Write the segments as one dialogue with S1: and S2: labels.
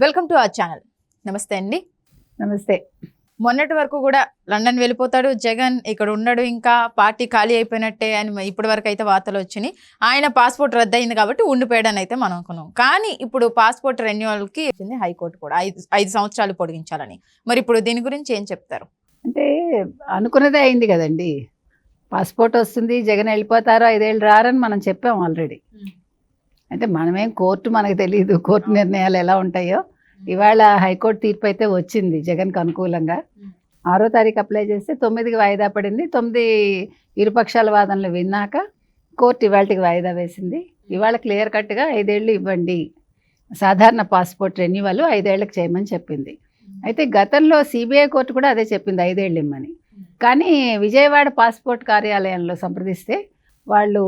S1: Welcome to our channel. నమస్తే అండి.
S2: నమస్తే.
S1: మొన్నటి వరకు కూడా లండన్ వెళ్ళిపోతాడు జగన్, ఇక్కడ ఉండడు, ఇంకా పార్టీ ఖాళీ అయిపోయినట్టే అని ఇప్పటి వరకు అయితే వార్తలు వచ్చినాయి. ఆయన పాస్పోర్ట్ రద్దయింది కాబట్టి ఉండిపోయాడని అయితే మనం అనుకున్నాం. కానీ ఇప్పుడు పాస్పోర్ట్ రెన్యువల్కి వచ్చింది హైకోర్టు కూడా 5 సంవత్సరాలు పొడిగించాలని. మరి ఇప్పుడు దీని గురించి ఏం చెప్తారు?
S2: అంటే అనుకున్నదే అయింది కదండి. పాస్పోర్ట్ వస్తుంది, జగన్ వెళ్ళిపోతారు, 5 ఏళ్ళు రారని మనం చెప్పాం ఆల్రెడీ. అంటే మనమేం కోర్టు మనకు తెలియదు, కోర్టు నిర్ణయాలు ఎలా ఉంటాయో. ఇవాళ హైకోర్టు తీర్పు అయితే వచ్చింది జగన్కి అనుకూలంగా. 6వ తారీఖు అప్లై చేస్తే 9కి వాయిదా పడింది. 9 ఇరుపక్షాల వాదనలు విన్నాక కోర్టు ఇవాళకి వాయిదా వేసింది. ఇవాళ క్లియర్ కట్గా 5 ఏళ్ళు ఇవ్వండి, సాధారణ పాస్పోర్ట్ రెన్యువల్ 5 ఏళ్ళకి చేయమని చెప్పింది. అయితే గతంలో సిబిఐ కోర్టు కూడా అదే చెప్పింది, 5 ఏళ్ళు ఇమ్మని. కానీ విజయవాడ పాస్పోర్ట్ కార్యాలయంలో సంప్రదిస్తే వాళ్ళు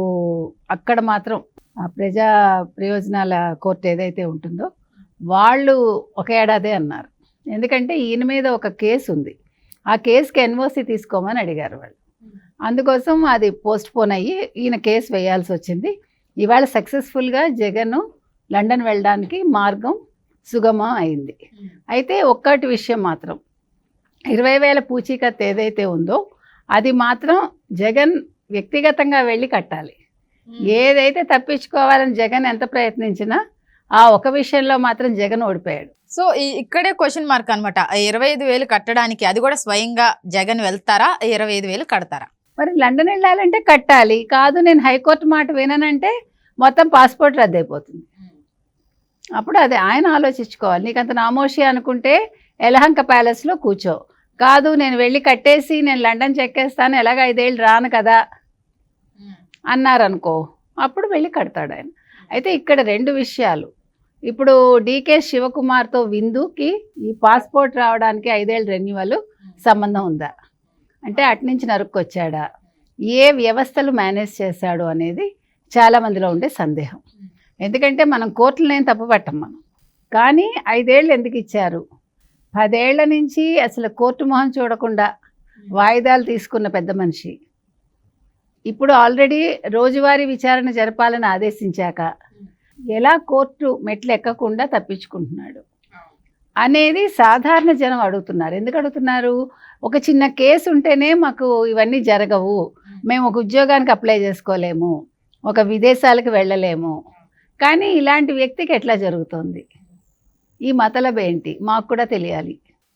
S2: అక్కడ మాత్రం ఆ ప్రజా ప్రయోజనాల కోర్టు ఏదైతే ఉంటుందో వాళ్ళు 1 ఏడాదే అన్నారు. ఎందుకంటే ఈయన మీద ఒక కేసు ఉంది, ఆ కేసుకి ఎన్ఓసి తీసుకోమని అడిగారు వాళ్ళు. అందుకోసం అది పోస్ట్ పోన్ అయ్యి ఈయన కేసు వేయాల్సి వచ్చింది. ఇవాళ సక్సెస్ఫుల్గా జగన్ లండన్ వెళ్ళడానికి మార్గం సుగమం అయింది. అయితే ఒక్కటి విషయం మాత్రం, 20,000 పూచీకత్తు ఏదైతే ఉందో అది మాత్రం జగన్ వ్యక్తిగతంగా వెళ్ళి కట్టాలి. ఏదైతే తప్పించుకోవాలని జగన్ ఎంత ప్రయత్నించినా ఆ ఒక విషయంలో మాత్రం జగన్ ఓడిపోయాడు.
S1: సో ఇక్కడే క్వశ్చన్ మార్క్ అనమాట. 25,000 కట్టడానికి అది కూడా స్వయంగా జగన్ వెళ్తారా, 25,000 కడతారా?
S2: మరి లండన్ వెళ్ళాలంటే కట్టాలి, కాదు నేను హైకోర్టు మాట విననంటే మొత్తం పాస్పోర్ట్ రద్దయిపోతుంది. అప్పుడు అది ఆయన ఆలోచించుకోవాలి. నీకు అంత నామోషి అనుకుంటే ఎలహంక ప్యాలెస్లో కూర్చో, కాదు నేను వెళ్ళి కట్టేసి నేను లండన్ చెక్కేస్తాను, ఎలాగ 5 ఏళ్ళు రాను కదా అన్నారనుకో, అప్పుడు వెళ్ళి కడతాడు ఆయన. అయితే ఇక్కడ 2 విషయాలు. ఇప్పుడు డీకే శివకుమార్తో విందుకి ఈ పాస్పోర్ట్ రావడానికి 5 ఏళ్ళ రెన్యువల్ సంబంధం ఉందా అంటే అట్నుంచి నరుక్కొచ్చాడా, ఏ వ్యవస్థలు మేనేజ్ చేశాడు అనేది చాలామందిలో ఉండే సందేహం. ఎందుకంటే మనం కోర్టులనేం తప్పుపట్టం మనం, కానీ 5 ఏళ్ళు ఎందుకు ఇచ్చారు? 10 ఏళ్ల నుంచి అసలు కోర్టు మొహం చూడకుండా వాయిదాలు తీసుకున్న పెద్ద మనిషి ఇప్పుడు ఆల్రెడీ రోజువారీ విచారణ జరపాలని ఆదేశించాక ఎలా కోర్టు మెట్లు ఎక్కకుండా తప్పించుకుంటున్నాడు అనేది సాధారణ జనం అడుగుతున్నారు. ఎందుకు అడుగుతున్నారు? ఒక చిన్న కేసు ఉంటేనే మాకు ఇవన్నీ జరగవు, మేము ఒక ఉద్యోగానికి అప్లై చేసుకోలేము, ఒక విదేశాలకు వెళ్ళలేము, కానీ ఇలాంటి వ్యక్తికి ఎట్లా జరుగుతుంది? ఈ మతలబ్ ఏంటి మాకు కూడా తెలియాలి.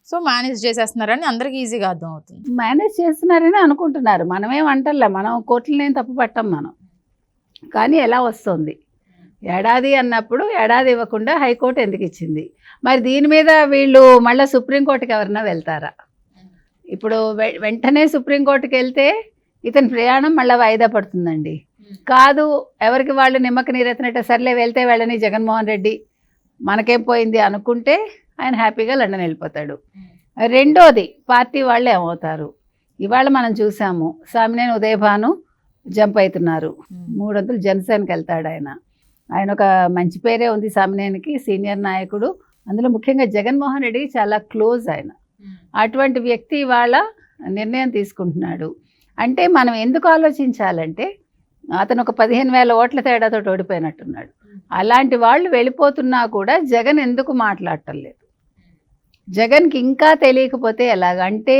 S1: సో మేనేజ్ చేసేస్తున్నారని అందరికి ఈజీగా అర్థం అవుతుంది.
S2: మేనేజ్ చేస్తున్నారని అనుకుంటున్నారు, మనమేం అంటలే, మనం కోర్టులనేం తప్పు పట్టం మనం. కానీ ఎలా వస్తుంది? ఏడాది అన్నప్పుడు ఏడాది ఇవ్వకుండా హైకోర్టు ఎందుకు ఇచ్చింది? మరి దీని మీద వీళ్ళు మళ్ళీ సుప్రీంకోర్టుకి ఎవరన్నా వెళ్తారా? ఇప్పుడు వెంటనే సుప్రీంకోర్టుకి వెళ్తే ఇతని ప్రయాణం మళ్ళీ వాయిదా పడుతుందండి. కాదు, ఎవరికి వాళ్ళు నిమ్మక నీరెత్తినట్టు సర్లే వెళ్తే వెళ్ళని జగన్మోహన్ రెడ్డి మనకేం పోయింది అనుకుంటే ఆయన హ్యాపీగా లండన్ వెళ్ళిపోతాడు. రెండోది, పార్టీ వాళ్ళు ఏమవుతారు? ఇవాళ మనం చూసాము, సామినేని ఉదయభాను జంప్ అవుతున్నారు, 300 జనసేనకి వెళ్తాడు ఆయన. ఆయన ఒక మంచి పేరే ఉంది సామినేనికి, సీనియర్ నాయకుడు, అందులో ముఖ్యంగా జగన్మోహన్ రెడ్డికి చాలా క్లోజ్ ఆయన. అటువంటి వ్యక్తి ఇవాళ నిర్ణయం తీసుకుంటున్నాడు. అంటే మనం ఎందుకు ఆలోచించాలంటే అతను ఒక 15,000 ఓట్ల తేడాతో ఓడిపోయినట్టున్నాడు. అలాంటి వాళ్ళు వెళ్ళిపోతున్నా కూడా జగన్ ఎందుకు మాట్లాడటం లేదు? జగన్కి ఇంకా తెలియకపోతే ఎలాగంటే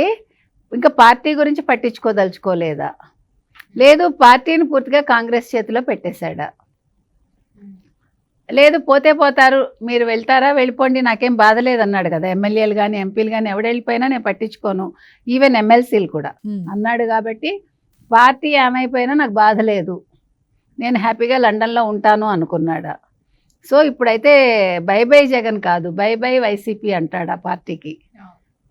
S2: ఇంకా పార్టీ గురించి పట్టించుకోదలుచుకోలేదా, లేదు పార్టీని పూర్తిగా కాంగ్రెస్ చేతిలో పెట్టేశాడా, లేదు పోతే పోతారు మీరు వెళ్తారా వెళ్ళిపోండి నాకేం బాధ లేదన్నాడు కదా. ఎమ్మెల్యేలు కానీ ఎంపీలు కానీ ఎవడు వెళ్ళిపోయినా నేను పట్టించుకోను, ఈవెన్ ఎమ్మెల్సీలు కూడా అన్నాడు. కాబట్టి పార్టీ ఏమైపోయినా నాకు బాధ లేదు, నేను హ్యాపీగా లండన్లో ఉంటాను అనుకున్నాడా? సో ఇప్పుడైతే బై బై జగన్ కాదు, బై బై వైసీపీ అంటాడా?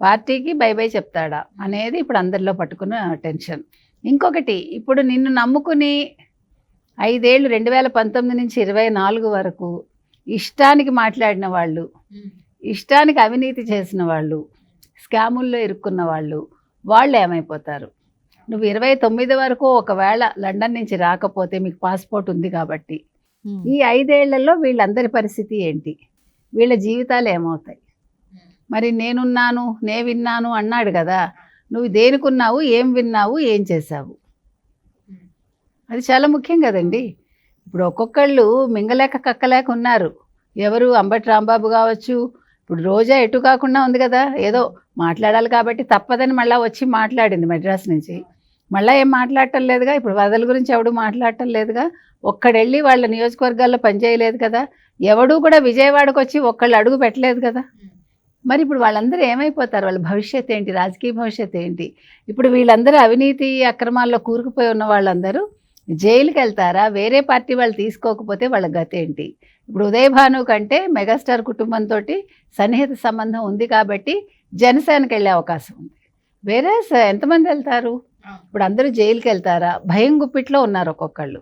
S2: పార్టీకి బై బై చెప్తాడా అనేది ఇప్పుడు అందరిలో పట్టుకున్న టెన్షన్. ఇంకొకటి, ఇప్పుడు నిన్ను నమ్ముకుని 5 ఏళ్ళు 2019 నుంచి 24 వరకు ఇష్టానికి మాట్లాడిన వాళ్ళు, ఇష్టానికి అవినీతి చేసిన వాళ్ళు, స్కాముల్లో ఇరుక్కున్న వాళ్ళు ఏమైపోతారు? నువ్వు 29 వరకు ఒకవేళ లండన్ నుంచి రాకపోతే, మీకు పాస్పోర్ట్ ఉంది కాబట్టి, ఈ 5 ఏళ్లలో వీళ్ళందరి పరిస్థితి ఏంటి? వీళ్ళ జీవితాలు ఏమవుతాయి? మరి నేనున్నాను నే విన్నాను అన్నాడు కదా, నువ్వు దేనికున్నావు, ఏం విన్నావు, ఏం చేశావు? అది చాలా ముఖ్యం కదండి. ఇప్పుడు ఒక్కొక్కళ్ళు మింగలేక కక్కలేక ఉన్నారు. ఎవరు? అంబటి రాంబాబు కావచ్చు, ఇప్పుడు రోజా ఎటు కాకుండా ఉంది కదా, ఏదో మాట్లాడాలి కాబట్టి తప్పదని మళ్ళీ వచ్చి మాట్లాడింది మెడ్రాస్ నుంచి. మళ్ళీ ఏం మాట్లాడటం లేదుగా, ఇప్పుడు వరదల గురించి ఎవడు మాట్లాడటం లేదుగా, ఒక్కడెళ్ళి వాళ్ళ నియోజకవర్గాల్లో పనిచేయలేదు కదా, ఎవడూ కూడా విజయవాడకు వచ్చి ఒక్కళ్ళు అడుగు పెట్టలేదు కదా. మరి ఇప్పుడు వాళ్ళందరూ ఏమైపోతారు, వాళ్ళ భవిష్యత్తు ఏంటి, రాజకీయ భవిష్యత్తు ఏంటి? ఇప్పుడు వీళ్ళందరూ అవినీతి అక్రమాల్లో కూరుకుపోయి ఉన్న వాళ్ళందరూ జైలుకి వెళ్తారా? వేరే పార్టీ వాళ్ళు తీసుకోకపోతే వాళ్ళ గతి ఏంటి? ఇప్పుడు ఉదయభాను కంటే మెగాస్టార్ కుటుంబంతో సన్నిహిత సంబంధం ఉంది కాబట్టి జనసేనకి వెళ్ళే అవకాశం ఉంది. వేరే ఎంతమంది వెళ్తారు? ఇప్పుడు అందరూ జైలుకి వెళ్తారా? భయం గుప్పిట్లో ఉన్నారు ఒక్కొక్కళ్ళు.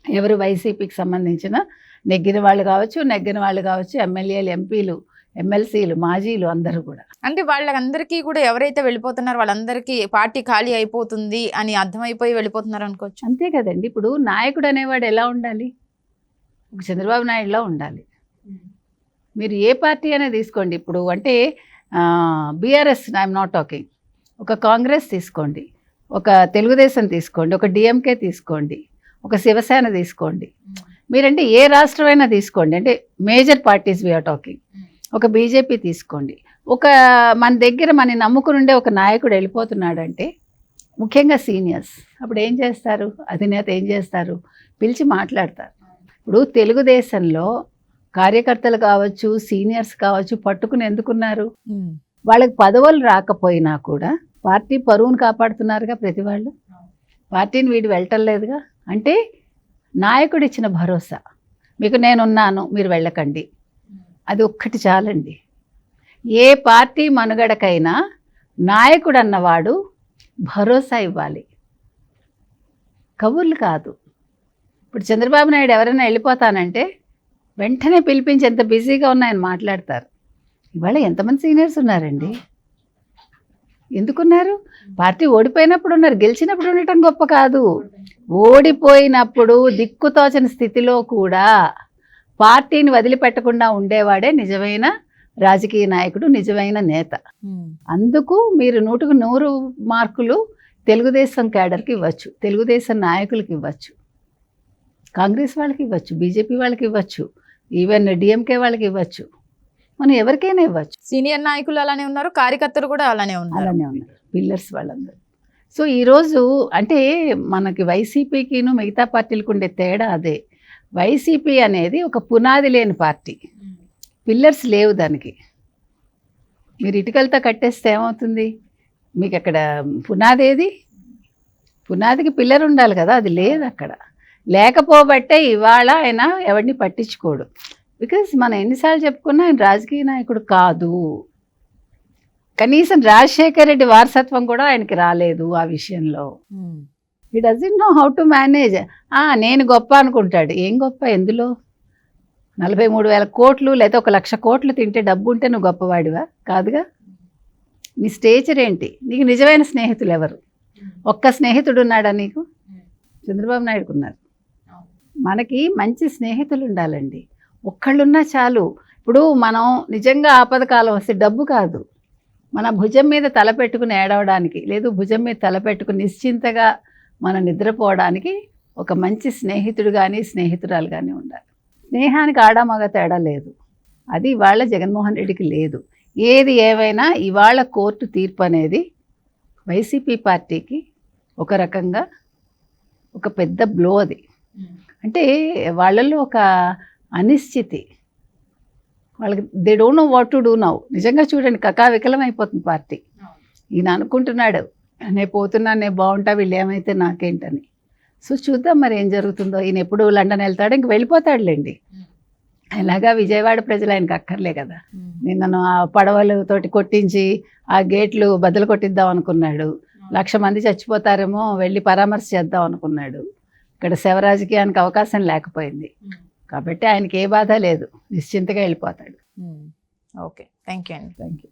S2: ఎవరు వైసీపీకి సంబంధించిన నెగ్గిన వాళ్ళు కావచ్చు, ఎమ్మెల్యేలు, ఎంపీలు, ఎమ్మెల్సీలు, మాజీలు అందరూ కూడా.
S1: అంటే వాళ్ళందరికీ కూడా ఎవరైతే వెళ్ళిపోతున్నారో వాళ్ళందరికీ పార్టీ ఖాళీ అయిపోతుంది అని అర్థమైపోయి వెళ్ళిపోతున్నారు అనుకోవచ్చు.
S2: అంతే కదండి. ఇప్పుడు నాయకుడు అనేవాడు ఎలా ఉండాలి? ఒక చంద్రబాబు నాయుడులో ఉండాలి. మీరు ఏ పార్టీ అనేది తీసుకోండి, ఇప్పుడు అంటే బీఆర్ఎస్ ఐఎమ్ నాట్ టాకింగ్, ఒక కాంగ్రెస్ తీసుకోండి, ఒక తెలుగుదేశం తీసుకోండి, ఒక డిఎంకే తీసుకోండి, ఒక శివసేన తీసుకోండి, మీరంటే ఏ రాష్ట్రమైనా తీసుకోండి, అంటే మేజర్ పార్టీస్ వీఆర్ టాకింగ్, ఒక బీజేపీ తీసుకోండి, ఒక మన దగ్గర మన నమ్ముకునుండే ఒక నాయకుడు వెళ్ళిపోతున్నాడంటే ముఖ్యంగా సీనియర్స్ అప్పుడు ఏం చేస్తారు? అధినేత ఏం చేస్తారు? పిలిచి మాట్లాడతారు. ఇప్పుడు తెలుగుదేశంలో కార్యకర్తలు కావచ్చు, సీనియర్స్ కావచ్చు, పట్టుకుని ఎందుకున్నారు? వాళ్ళకి పదవులు రాకపోయినా కూడా పార్టీ పరువును కాపాడుతున్నారుగా ప్రతి వాళ్ళు. పార్టీని వీడు వెళ్ళటం లేదుగా. అంటే నాయకుడు ఇచ్చిన భరోసా, మీకు నేనున్నాను, మీరు వెళ్ళకండి, అది ఒక్కటి చాలండి. ఏ పార్టీ మనుగడకైనా నాయకుడు అన్నవాడు భరోసా ఇవ్వాలి, కబుర్లు కాదు. ఇప్పుడు చంద్రబాబు నాయుడు ఎవరైనా వెళ్ళిపోతానంటే వెంటనే పిలిపించి ఎంత బిజీగా ఉన్నాయని మాట్లాడతారు. ఇవాళ ఎంతమంది సీనియర్స్ ఉన్నారండి? ఎందుకున్నారు? పార్టీ ఓడిపోయినప్పుడు ఉన్నారు, గెలిచినప్పుడు ఉండటం గొప్ప కాదు. ఓడిపోయినప్పుడు దిక్కుతోచని స్థితిలో కూడా పార్టీని వదిలిపెట్టకుండా ఉండేవాడే నిజమైన రాజకీయ నాయకుడు, నిజమైన నేత. అందుకు మీరు 100కు 100 మార్కులు తెలుగుదేశం క్యాడర్కి ఇవ్వచ్చు, తెలుగుదేశం నాయకులకి ఇవ్వచ్చు, కాంగ్రెస్ వాళ్ళకి ఇవ్వచ్చు, బీజేపీ వాళ్ళకి ఇవ్వచ్చు, ఈవెన్ డిఎంకే వాళ్ళకి ఇవ్వచ్చు, మనం ఎవరికైనా ఇవ్వచ్చు.
S1: సీనియర్ నాయకులు అలానే ఉన్నారు, కార్యకర్తలు కూడా అలానే ఉన్నారు,
S2: పిల్లర్స్ వాళ్ళందరూ. సో ఈరోజు అంటే మనకి వైసీపీకిను మిగతా పార్టీలకు ఉండే తేడా అదే. వైసీపీ అనేది ఒక పునాది లేని పార్టీ, పిల్లర్స్ లేవు దానికి. మీరు ఇటుకలతో కట్టేస్తే ఏమవుతుంది? మీకు అక్కడ పునాది ఏది? పునాదికి పిల్లర్ ఉండాలి కదా, అది లేదు అక్కడ. లేకపోబట్టే ఇవాళ ఆయన ఎవరిని పట్టించుకోడు. బికాజ్ మనం ఎన్నిసార్లు చెప్పుకున్నా ఆయన రాజకీయ నాయకుడు కాదు. కనీసం రాజశేఖర రెడ్డి వారసత్వం కూడా ఆయనకి రాలేదు ఆ విషయంలో. He doesn't know how to manage. నేను గొప్ప అనుకుంటాడు. ఏం గొప్ప ఎందులో? 43,000 కోట్లు లేదా 1,00,000 కోట్లు తింటే డబ్బు ఉంటే నువ్వు గొప్పవాడివా? కాదుగా. నీ స్టేచర్ ఏంటి? నీకు నిజమైన స్నేహితులు ఎవరు? ఒక్క స్నేహితుడు ఉన్నాడా నీకు? చంద్రబాబు నాయుడుకు ఉన్నారు. మనకి మంచి స్నేహితులు ఉండాలండి, ఒక్కళ్ళున్నా చాలు. ఇప్పుడు మనం నిజంగా ఆపద కాలం వస్తే డబ్బు కాదు, మన భుజం మీద తల పెట్టుకుని ఏడవడానికి, లేదు భుజం మీద తల పెట్టుకుని నిశ్చింతగా మనం నిద్రపోవడానికి ఒక మంచి స్నేహితుడు కానీ స్నేహితురాలు కానీ ఉండాలి. స్నేహానికి ఆడామగ తేడా లేదు, అది ఇవాళ జగన్మోహన్ రెడ్డికి లేదు. ఏది ఏవైనా ఇవాళ కోర్టు తీర్పు అనేది వైసీపీ పార్టీకి ఒక రకంగా ఒక పెద్ద బ్లో. అది అంటే వాళ్ళల్లో ఒక అనిశ్చితి, వాళ్ళకి they don't know what to do now. నిజంగా చూడండి, కకావికలం అయిపోతుంది పార్టీ. ఈయన అనుకుంటున్నాడు నేను పోతున్నాను, నేను బాగుంటా, వీళ్ళు ఏమైతే నాకేంటని. సో చూద్దాం మరి ఏం జరుగుతుందో. ఈయన ఎప్పుడు లండన్ వెళ్తాడు, ఇంక వెళ్ళిపోతాడులేండి. ఇలాగా విజయవాడ ప్రజలు ఆయనకు అక్కర్లే కదా. నిన్నను ఆ పడవలతోటి కొట్టించి ఆ గేట్లు బద్దలు కొట్టిద్దాం అనుకున్నాడు. 1,00,000 మంది చచ్చిపోతారేమో, వెళ్ళి పరామర్శ చేద్దాం అనుకున్నాడు. ఇక్కడ శవ రాజకీయానికి అవకాశం లేకపోయింది కాబట్టి ఆయనకి ఏ బాధ లేదు, నిశ్చింతగా వెళ్ళిపోతాడు.
S1: ఓకే, థ్యాంక్ యూ అండి.
S2: Thank you.